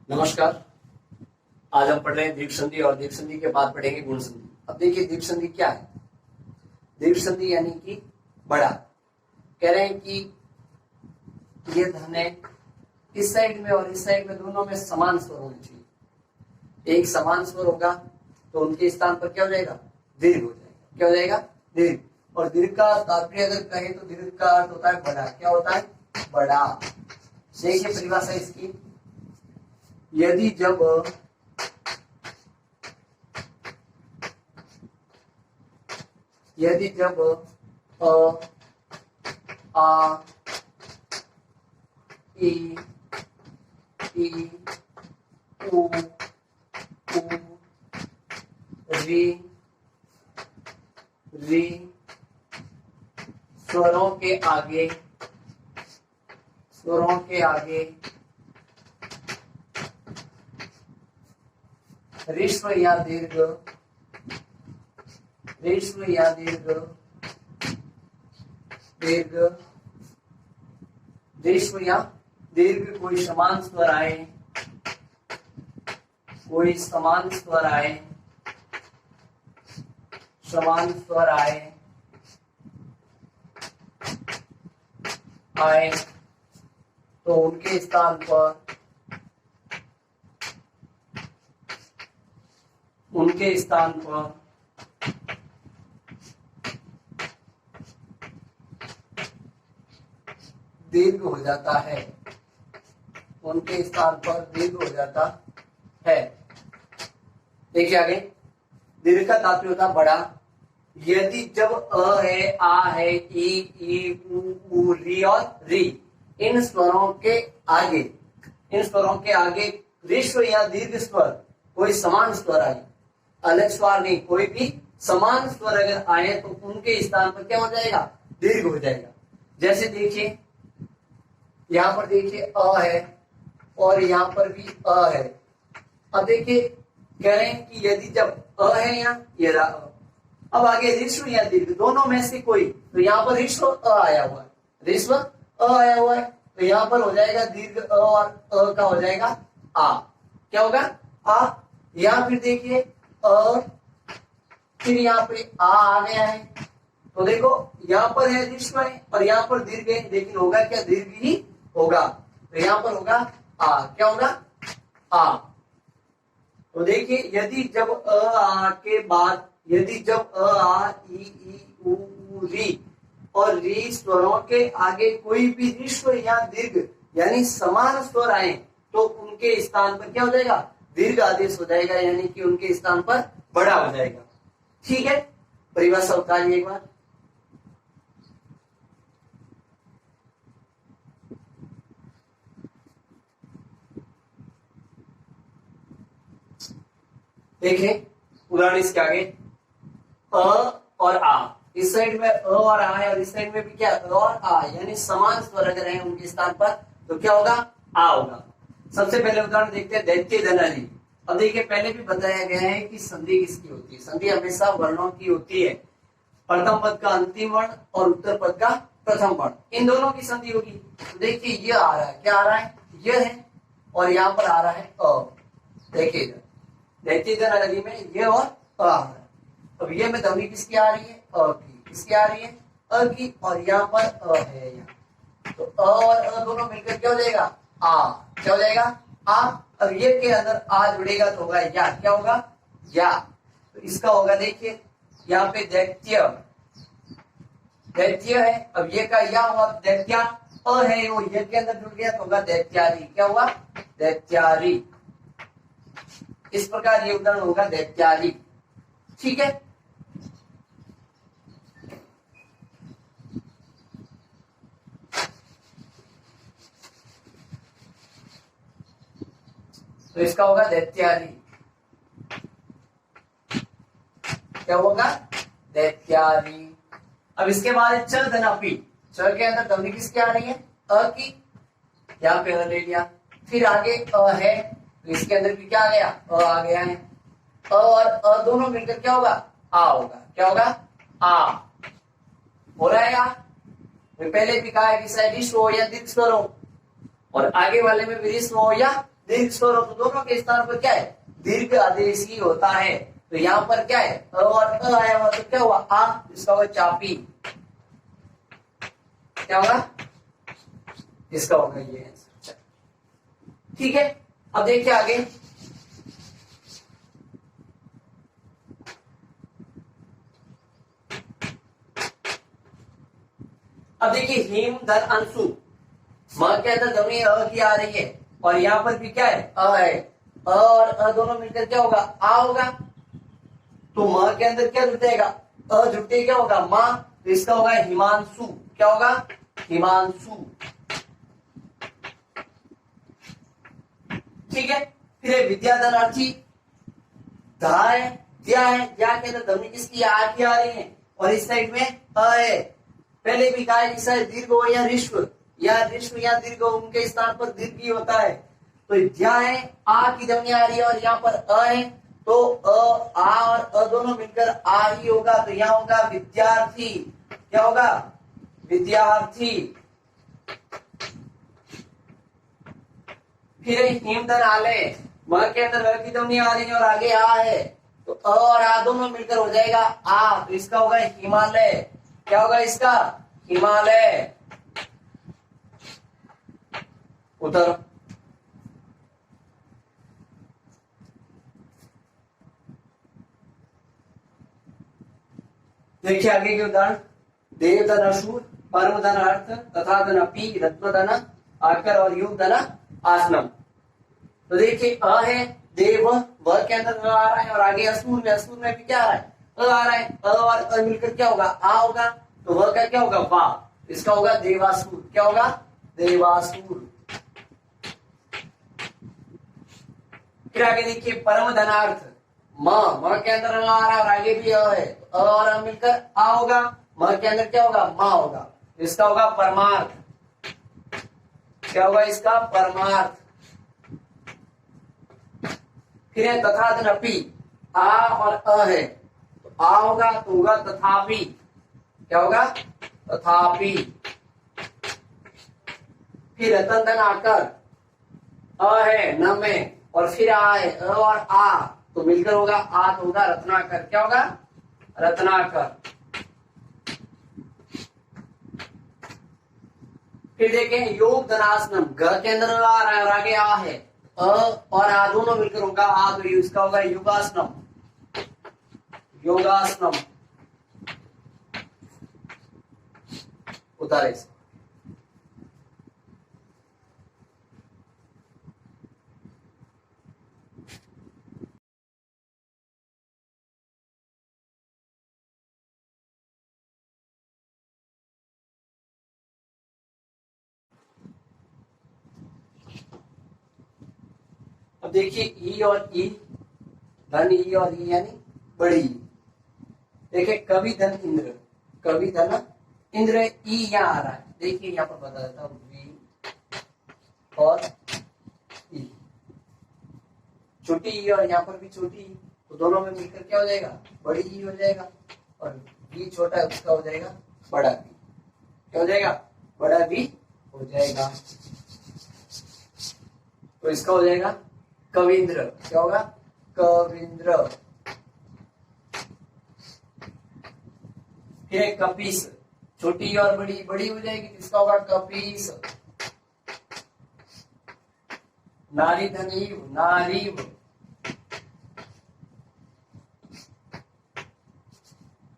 नमस्कार। आज हम पढ़ रहे हैं दीर्घ संधि और दीर्घ संधि के बाद पढ़ेंगे गुण संधि। अब देखिए दीर्घ संधि क्या है। दीर्घ संधि यानी कि बड़ा। कह रहे हैं कि ये धन है, इस साइड में और इस साइड में दोनों में समान स्वर होने चाहिए। एक समान स्वर होगा तो उनके स्थान पर क्या हो जाएगा, दीर्घ हो जाएगा। क्या हो जाएगा, दीर्घ। और दीर्घ का तात्पर्य अगर कहें तो दीर्घ का अर्थ होता है बड़ा। क्या होता है, बड़ा। देखिए परिभाषा इसकी, यदि जब अ आ ई उ री स्वरों के आगे ऋस्व या दीर्घ कोई समान स्वर आए तो उनके स्थान पर दीर्घ हो जाता है। उनके स्थान पर दीर्घ हो जाता है। देखिए आगे, दीर्घ का तात्पर्य होता बड़ा। यदि जब अ है, आ है, ई उ री और री, इन स्वरों के आगे ऋस्व या दीर्घ स्वर कोई समान स्वर आए, अलग स्वर नहीं, कोई भी समान स्वर अगर आए तो उनके स्थान पर क्या हो जाएगा, दीर्घ हो जाएगा। जैसे देखिए यहां पर देखिए अ है और यहां पर भी अ है। अब देखिए कह रहे हैं कि यदि जब अ है यहाँ, ये रहा अ, अब आगे ऋस्व या दीर्घ दोनों में से कोई, तो यहाँ पर ऋस्व अ आया हुआ है, तो यहाँ पर हो जाएगा दीर्घ अ और अ का हो जाएगा आ। क्या होगा, आ। या फिर देखिए अ, फिर यहाँ पे आ गया है, तो देखो यहाँ पर है ऋस्व है और यहाँ पर दीर्घ है, लेकिन होगा क्या, दीर्घ ही होगा। तो यहाँ पर होगा आ। क्या होगा, आ। तो देखिए यदि जब अ आ के बाद, यदि जब अ आ ई उ री और री स्वरों के आगे कोई भी ऋस्व या दीर्घ यानी समान स्वर आए तो उनके स्थान पर क्या हो जाएगा, दीर्घ आदेश हो जाएगा, यानी कि उनके स्थान पर बड़ा हो जाएगा। ठीक है, परिभाषा उतारिए एक बार। देखें उदाहरण इसके आगे, अ और आ, इस साइड में अ और आ है और इस साइड में भी क्या, अ और आ, यानी समान स्वर अगर है उनके स्थान पर तो क्या होगा, आ होगा। सबसे पहले उदाहरण देखते हैं, दैत्य धनाली। अब देखिए पहले भी बताया गया है कि संधि किसकी होती है। संधि हमेशा वर्णों की होती है, प्रथम पद का अंतिम वर्ण और उत्तर पद का प्रथम वर्ण, इन दोनों की संधि होगी। तो देखिए ये आ रहा है, क्या आ रहा है, ये है, और यहाँ पर आ रहा है अ। देखिए इधर दैत्य धनाली में ये और अ आ रहा है। अब ये में ध्वनि किसकी आ रही है, अ की। किसकी आ रही है, अ की, और यहाँ पर अ है यहाँ, तो अ और अ दोनों मिलकर क्या हो जाएगा, आ। क्या हो जाएगा, आ। अब ये के अंदर आ जुड़ेगा तो होगा या। क्या होगा, या। तो इसका होगा, देखिए यहाँ पे दैत्य है, अब ये का या हुआ, दैत्या अ है, वो ये के अंदर जुड़ गया तो होगा दैत्यारी। क्या हुआ, दैत्यारी। इस प्रकार ये उदाहरण होगा दैत्यारी। ठीक है, तो इसका होगा दैत्यारी। क्या होगा, दैत्यारी। अब इसके बाद चल धनापी। चल के अंदर ध्वनि किसकी आ रही है, अ की, यहाँ पे अ ले लिया। फिर आगे अ है तो इसके अंदर भी क्या आ गया, अ आ गया है। अ और अ दोनों मिलकर क्या होगा, आ होगा। क्या होगा, आ हो रहा है। यहाँ पहले भी कहा है कि ऋस्व हो या दीर्घ स्वर हो, और आगे वाले में भी ऋस्व हो या दीर्घ स्वर हो तो दोनों के स्थान पर क्या है, दीर्घ आदेश ही होता है। तो यहाँ पर क्या है, अ और अ आया हुआ तो क्या हुआ, आ, इसका होगा चापी, क्या होगा, इसका होगा ये आंसर। ठीक है, अब देखिए आगे। अब देखिए हिम धन अंशु, म के अंदर ध्वनि अ की आ रही है और यहाँ पर भी क्या है, अ है, अ और अ दोनों मिलकर क्या होगा, आ होगा। तो म के अंदर क्या जुड़ जाएगा, अ जुड़ते क्या होगा, मां, तो इसका होगा हिमांशु, क्या होगा, हिमांशु। ठीक है, फिर विद्याधरार्थी, धा है, दिया है, दिया के अंदर ध्वनि किसकी आ की आ रही है और इस साइड में अ है। पहले भी कहा इस साइड दीर्घ हो या ऋष्व, या ऋष्व या दीर्घ हो, उनके स्थान पर दीर्घ ही होता है। तो दिया है, आ की ध्वनि आ रही है और यहाँ पर अ है, तो अ, आ और अ दोनों मिलकर आ ही होगा। तो यहाँ होगा विद्यार्थी, क्या होगा, विद्यार्थी। फिर हिमधन आले, म के अंदर अ की ध्वनि आ रही है और आगे आ है, तो अ और आ दोनों मिलकर हो जाएगा आ, तो इसका होगा हिमालय, क्या होगा इसका, हिमालय। उधर देखिए आगे के उदाहरण, देवधन अशूर, परमधन अर्थ, तथा धन अपी, रत्नधन आकर और युग धन आसनम। तो देखिए अ है, देव, व के अंदर अ आ रहा है और आगे असुर में, असुर में भी क्या आ रहा है, अ आ रहा है, अ और अ मिलकर क्या होगा, आ होगा। तो व का क्या होगा, वा, इसका होगा देवासुर, क्या होगा, देवासुर। फिर आगे देखिए परम धनार्थ, म के अंदर अ आ रहा है और आगे भी अ है, अ और अ मिलकर आ होगा, म के अंदर क्या होगा, मा होगा, इसका होगा परमार्थ, क्या होगा इसका, परमार्थ। फिर है तथा धनपि, आ और अ है, तो आ होगा तो होगा तथापि, क्या होगा, तथापि। फिर रतन धन आकर, अ है न में और फिर आ है, अ और आ तो मिलकर होगा आ, तो होगा रत्नाकर, क्या होगा, रत्नाकर। फिर देखें योग धनासनम, ग के अंदर आ रहा है और आगे आ है, अ और आ दोनों मिलकर होगा आ, तो इसका होगा योगासनम, योगासनम। उतारे से अब देखिए ई और ई, धन ई और ई यानी बड़ी। देखिए कवि धन इंद्र, कवि धन इंद्र, ई यहाँ आ रहा है। देखिए यहाँ पर बता देता हूँ, वी और ई, छोटी ई और यहाँ पर भी छोटी ई, तो दोनों में मिलकर क्या हो जाएगा, बड़ी ई हो जाएगा। और बी छोटा है उसका हो जाएगा बड़ा बी, क्या हो जाएगा, बड़ा बी हो जाएगा। तो इसका हो जाएगा कविंद्र, क्या होगा, कविंद्र। फिर एक कपीस, छोटी और बड़ी, बड़ी हो जाएगी तो इसका होगा कपीस। नारी धनीव, नारीव।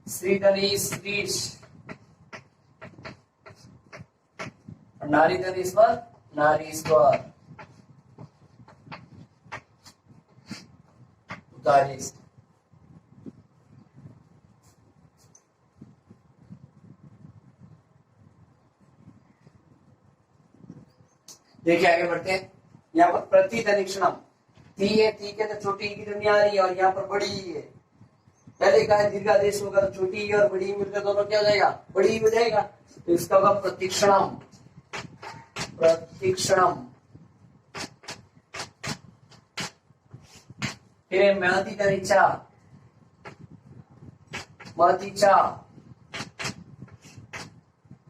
श्रीधनी, श्रीश। नारी धनीश्वर, नारीश्वर। उतारीस। देखिए आगे बढ़ते हैं, यहाँ पर प्रतिधनिक्षणम, ती है, ती के अंदर छोटी की ध्वनि आ रही है और यहाँ पर बड़ी है। पहले कहा है दीर्घादेश होगा तो छोटी और बड़ी मिलकर दोनों क्या हो जाएगा, बड़ी हो जाएगा। तो इसका होगा प्रतीक्षणम, प्रतीक्षणम। फिर महती तरीचा, महतीचा।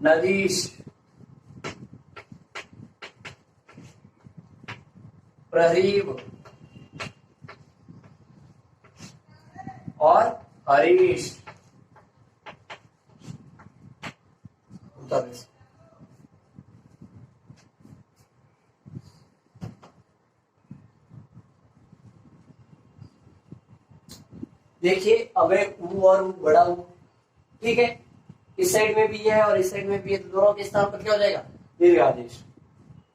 नदीश, प्रदीप और हरीश। देखिए अब ऊ और ऊ बड़ा ऊ, ठीक है, इस साइड में भी है और इस साइड में भी है, तो दोनों के स्थान पर क्या हो जाएगा, दीर्घ आदेश।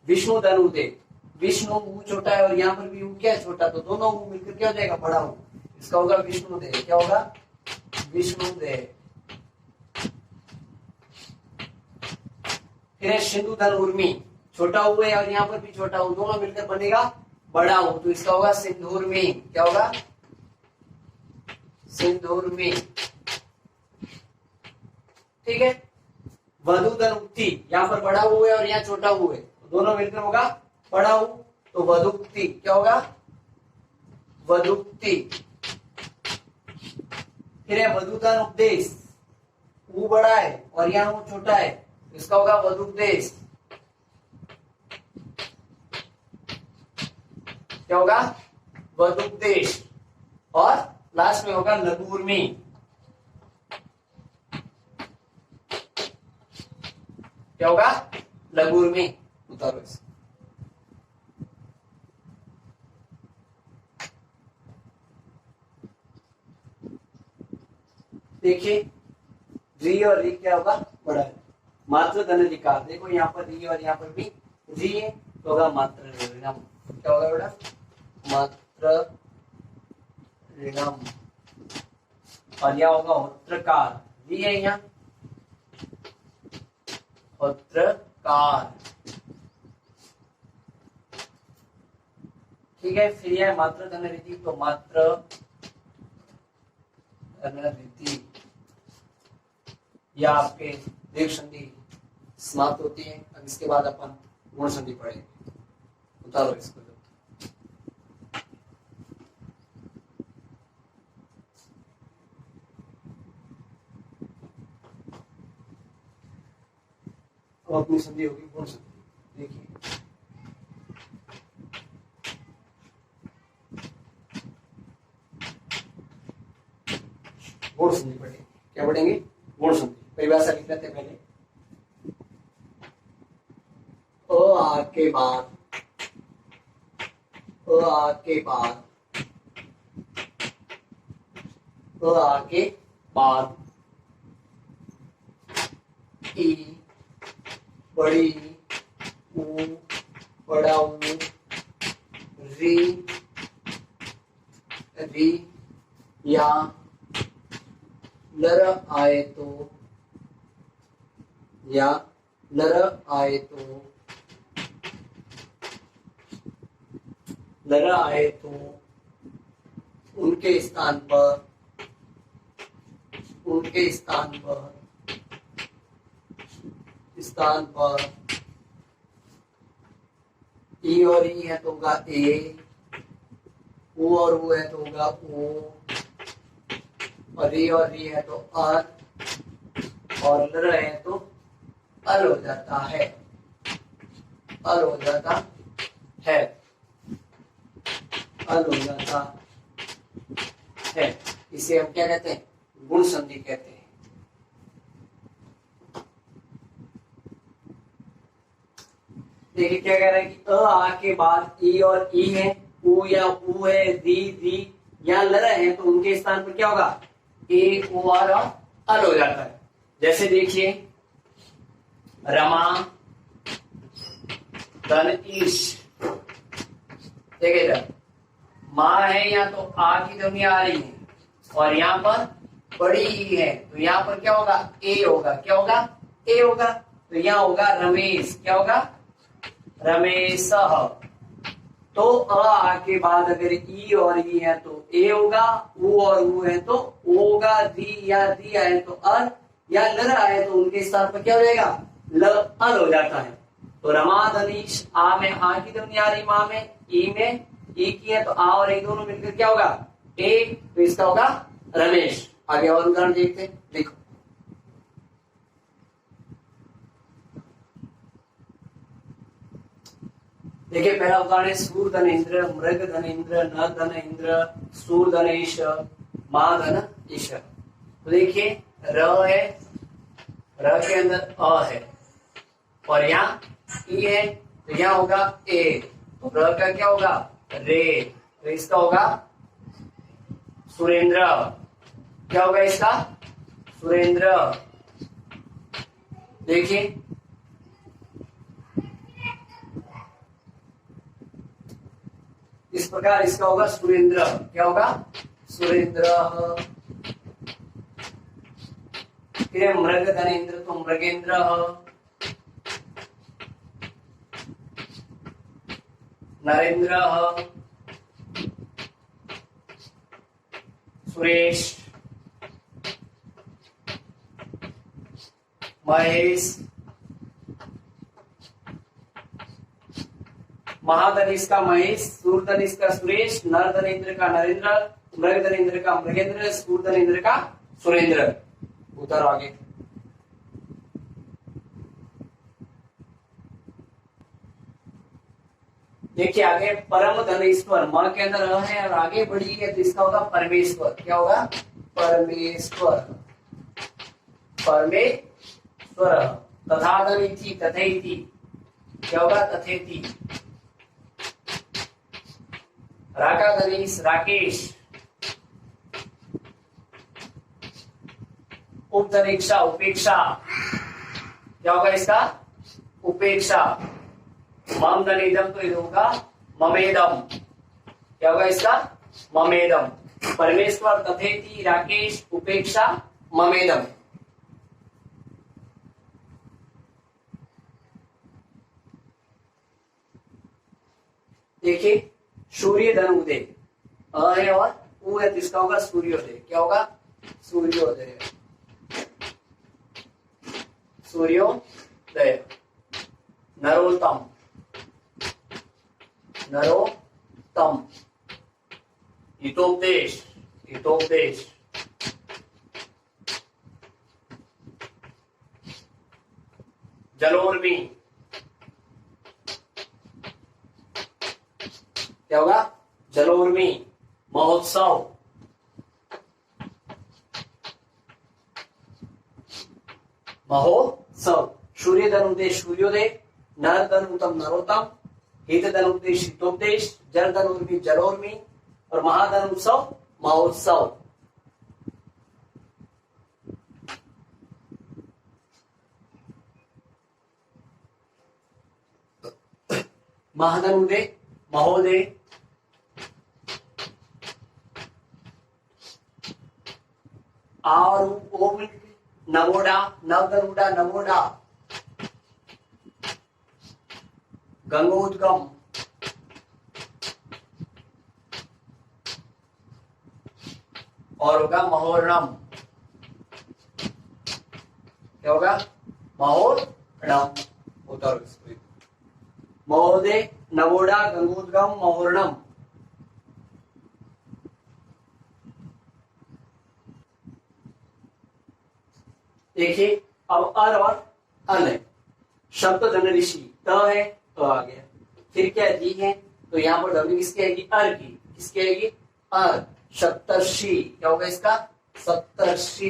विष्णु धनुदेव, विष्णु ऊ छोटा है और यहाँ पर भी ऊ क्या है, छोटा, तो दोनों ऊ मिलकर क्या हो जाएगा, बड़ा ऊ, इसका होगा विष्णुदेव। क्या होगा, विष्णुदेव। फिर है सिंधुधन उर्मी, छोटा ऊ है और यहाँ पर भी छोटा ऊ, दोनों मिलकर बनेगा बड़ा ऊ, तो इसका होगा सिंधुर्मी। क्या होगा, सिंधुर्मी। ठीक है। वधुधन उक्ति, यहाँ पर बड़ा ऊ है और यहाँ छोटा ऊ है, तो दोनों मिलकर होगा बड़ा ऊ, तो वधुक्ति। क्या होगा, वधुक्ति। फिर है वधुधन उपदेश, ऊ बड़ा है और यहाँ ऊ छोटा है, इसका होगा वधुपदेश। क्या होगा, वधुपदेश। और लास्ट में होगा लघु उर्मी। क्या होगा, लघु उर्मी। उतारो इसे। देखिए री और री क्या होगा, बड़ा है। मात्र धनाधिकार, देखो यहाँ पर री और यहाँ पर भी री है, तो होगा मात्र ऋणम। क्या होगा बेटा, मात्र ऋणम। और यह होगा होत्रकार, री है यहाँ, होत्रकार। ठीक है। फिर यह मात्र धनरीति, तो मात्र धनरीति, या आपके दीर्घ संधि समाप्त होती है। अब इसके बाद अपन गुण संधि पढ़ेंगे। उतारो इसको। अब अपनी संधि होगी गुण संधि। देखिए गुण संधि पढ़ेंगे। क्या पढ़ेंगे, गुण संधि। परिभाषा लिख लेते हैं पहले। अ आ के बाद, अ आ के बाद, अ आ के बाद ई, बड़ी ऊ, बड़ा ऊ, री, री, या लर आए तो, या लर आए तो, लर आए तो उनके स्थान पर, उनके स्थान पर, स्थान पर ई और ई है तो होगा ए, ऊ और ऊ है तो होगा ओ, और री और री है तो अर, और लर है तो अल हो जाता है, अल हो जाता है, अल हो जाता है। इसे हम क्या कहते हैं, गुण संधि कहते हैं। देखिए क्या कह रहा है कि अ आ के बाद ई और ई है, ऊ या ऊ है, री री या लर है, तो उनके स्थान पर क्या होगा, ए ओ और अल हो जाता है। जैसे देखिए रमा, धन ईश, देखिए इधर माँ है, यहाँ तो आ की ध्वनि आ रही है और यहाँ पर बड़ी ई है, तो यहाँ पर क्या होगा, ए होगा। क्या होगा, ए होगा। तो यहाँ होगा रमेश। क्या होगा, रमेश। तो अ के बाद अगर ई और ई है तो ए होगा, ऊ और ऊ है तो ओ होगा, दी या दी आए तो अर, या लर आए तो उनके स्थान पर क्या हो जाएगा, ल अल हो जाता है। तो रमा धनीश, आ में आ की ध्वनि आ रही, माँ में ई की है, तो आ और ए दोनों मिलकर क्या होगा, ए, तो इसका होगा रमेश। आगे और उदाहरण देखते हैं। देखो देखिए पहला उदाहरण है सूर धन इंद्र, मृग धन इंद्र, न धन इंद्र, सूर धन ईश, मा धन ईश। तो देखिए र है, र के अंदर अ है और यहाँ ई है, तो यहाँ होगा ए, तो र का क्या होगा रे, तो इसका होगा सुरेंद्र। क्या होगा इसका सुरेंद्र। देखिए इस प्रकार इसका होगा सुरेंद्र। क्या होगा सुरेंद्र। फिर मृग धनेन्द्र तो मृगेंद्र, नरेंद्र, सुरेश, महेश, महाधनिष का महेश, सूरधनिष का सुरेश, नरधनेन्द्र का नरेंद्र, मृगधनेन्द्र का मृगेंद्र, सूरधनेन्द्र का सुरेंद्र। उतर आगे। देखिए आगे परम धनेश्वर, म के अंदर अ है और आगे बढ़ी है तो इसका होगा परमेश्वर। क्या होगा परमेश्वर, परमेश्वर। तथा धनिथि तथेति, क्या होगा तथेति। राका धनीश राकेश, उपधनिक्षा उपेक्षा, क्या होगा इसका उपेक्षा। मम धनिदम तो इधर होगा ममेदम, क्या होगा इसका ममेदम। परमेश्वर तथेति राकेश उपेक्षा ममेदम। देखिए सूर्य धन उदय, अ है और उ है, जिसका होगा सूर्योदय। क्या होगा सूर्योदय, सूर्योदय। नरोत्तम, नरोत्तम। हितोपदेश, हितोपदेश। जलोर्मी, क्या होगा जलोर्मी। महोत्सव, महोत्सव। सूर्य धन उदय सूर्योदय, नर धन उत्तम नरोत्तम, हित धन उपदेश हितोपदेश, जल धन उर्मी जलोर्मी और महाधन उत्सव महोत्सव। महाधन उदय महोदय, और ओम नवोडा, नवदनुडा नवोडा। गंगोद्गम, और होगा महोरणम। क्या होगा महोरणम। उतर महोदय नवोडा गंगोद्गम महोरणम। देखिए अब अर और अल है। शब्द धन ऋषि, त है तो आ गया, फिर क्या दी है तो यहाँ पर डब्ल्यू किसकी आएगी अर की, किसकी आएगी अर। सप्तर्षि, क्या होगा इसका सप्तर्षि,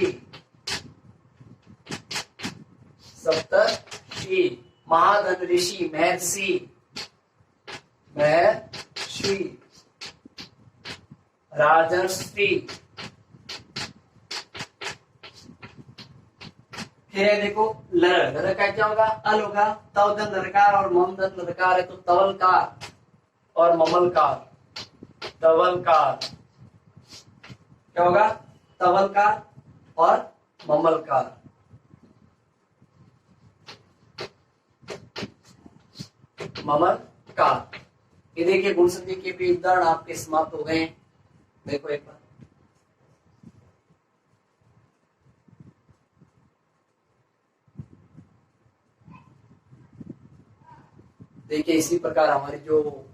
सप्तर्षि। महाधन ऋषि महर्षि, महर्षि। राजर्षि। फिर है देखो लर, लर का क्या होगा अल होगा, तव धन लरकार और मम धन लरकार है तो तवलकार और ममलकार, तवलकार। क्या होगा तवलकार और ममलकार। ममलकार। ये देखिए गुण संधि के भी उदाहरण आपके समाप्त हो गए हैं। देखो एक बार देखिए, इसी प्रकार हमारी जो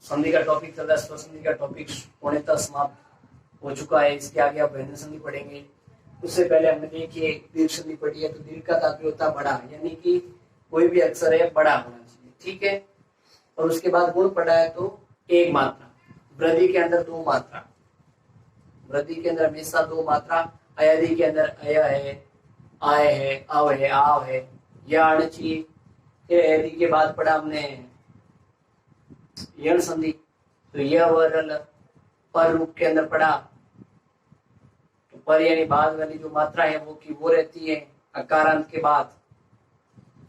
संधि का टॉपिक चल रहा है, स्वसंधि का टॉपिक पूर्णतः समाप्त हो चुका है। इसके आगे आप व्यंजन संधि पढ़ेंगे। उससे पहले हमने देखिए दीर्घ संधि पढ़ी है, तो दीर्घ का तात्पर्य होता है बड़ा, यानी कि कोई भी अक्षर है बड़ा होना चाहिए। ठीक है, और उसके बाद गुण पढ़ा है तो एक मात्रा। वृद्धि के अंदर दो मात्रा, वृद्धि के अंदर हमेशा दो मात्रा। अयादि के अंदर अय है, आय है, अव है, आव है, यह आना चाहिए। फिर अयादि के बाद पढ़ा हमने यण संधि, तो यह वरल पर रूप के अंदर पढ़ा, तो पर यानी बाद वाली जो मात्रा है वो की वो रहती है अकारांत के बाद।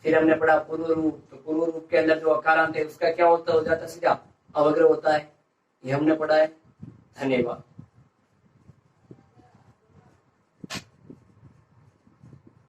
फिर हमने पढ़ा पूर्व रूप, तो पूर्व रूप के अंदर जो अकारांत है उसका क्या होता हो जाता सीधा अवग्रह होता है। ये हमने पढ़ा है। धन्यवाद।